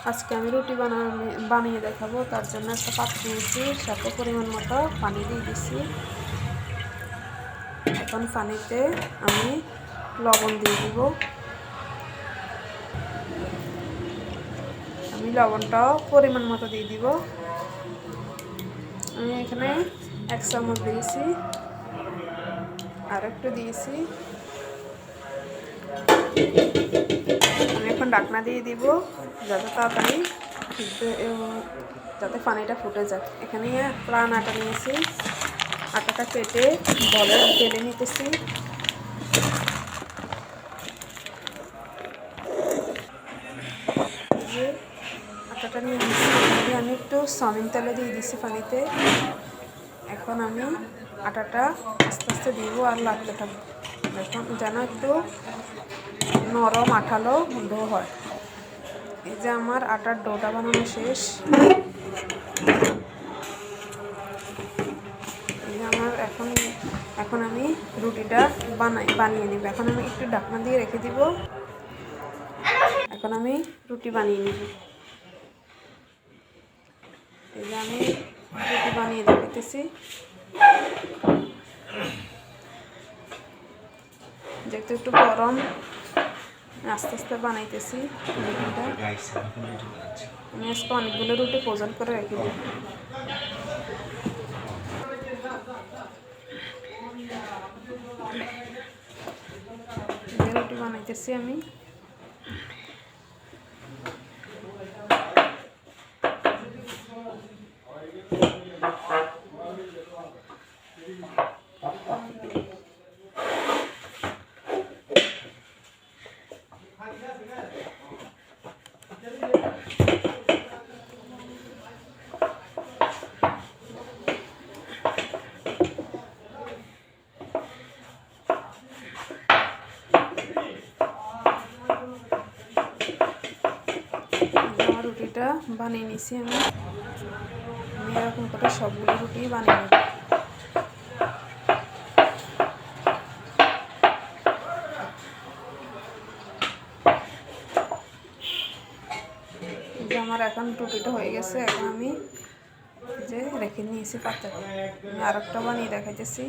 আজকে আমি রুটি বানিয়ে দেখাবো। তার জন্য একটা পাত্র নিয়েছি, সাথে পরিমাণ মতো পানি দিয়ে দিচ্ছি। এখন পানিতে আমি লবণ দিয়ে দিব। আমি লবণটাও পরিমাণ মতো দিয়ে দিব। আমি এখানে 1 চামচ দিয়েছি, আর একটু দিয়েছি। আমি এখন ঢাকনা দিয়ে দিব, যাতে তাড়াতাড়ি যাতে পানিটা ফুটে যায়। এখানে প্লান আটা নিয়েছি, আটাটা কেটে বলে ঢেলে নিতেছি। আটাটা নিয়ে নিচ্ছি, আমি একটু সয়াবিন তেলে দিয়ে দিচ্ছি পানিতে। এখন আমি আটাটা আস্তে আস্তে দিব আর লাগতে থাকবো, এখন যেন একটু নরম আঠালো ডো হয়। এই যে আমার আটার ডোটা বানানো শেষ। এই যে আমার এখন আমি রুটিটা বানিয়ে নিব। এখন আমি একটু ঢাকনা দিয়ে রেখে দিব। এখন আমি রুটি বানিয়ে নিব। এই যে আমি রুটি বানিয়ে দেখাইতেছি। যেহেতু একটু গরম, আস্তে আস্তে বানাইতেছি রুটিটা। আমি আজকে অনেকগুলো রুটি ফ্রোজেন করে রেখে দিই। রুটি বানাইতেছি আমি। রুটিটা বানিয়ে নিছি আমি এরকম করে সবগুলো রুটি বানিয়ে নেব। যে আমার এখন রুটিটা হয়ে গেছে, এখন আমি যে রেখে নিয়েছি পাত্রে। আমি আরেকটা বানিয়ে দেখাইতেছি।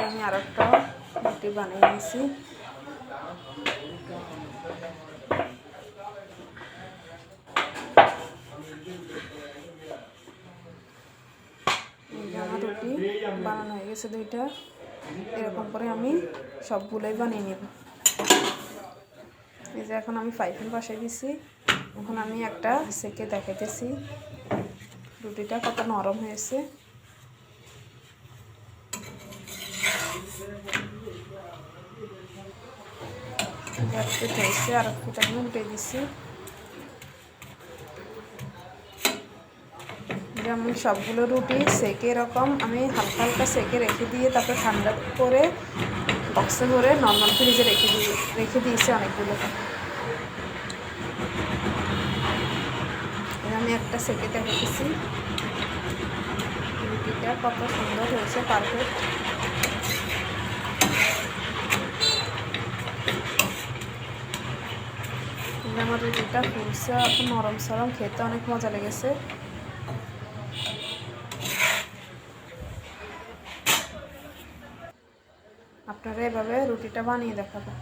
আমি আরেকটা রুটি বানিয়ে নিয়েছি। আমার রুটি বানানো হয়ে গেছে দুইটা। এরকম করে আমি সবগুলোই বানিয়ে নেব। এই যে এখন আমি ফাইফেল বসাই দিছি। এখন আমি একটা সেকে দেখাইতেছি রুটিটা কত নরম হয়েছে। একটু হয়েছে, আর একটু আমি উঠে দিচ্ছি। যেমন সবগুলো রুটি সেকে এরকম আমি হালকা হালকা সেকে রেখে দিয়ে তারপরে ঠান্ডা করে বক্সে ভরে নর্মাল ফ্রিজে রেখে দিয়েছি অনেকগুলো। আমি একটা সেকে দেখেছি রুটিটা কত সুন্দর হয়েছে, পারফেক্ট। আমার রুটিটা ফুলছে, নরম সরম, খেতে অনেক মজা লেগেছে। আপনারা এভাবে রুটিটা বানিয়ে দেখাবেন।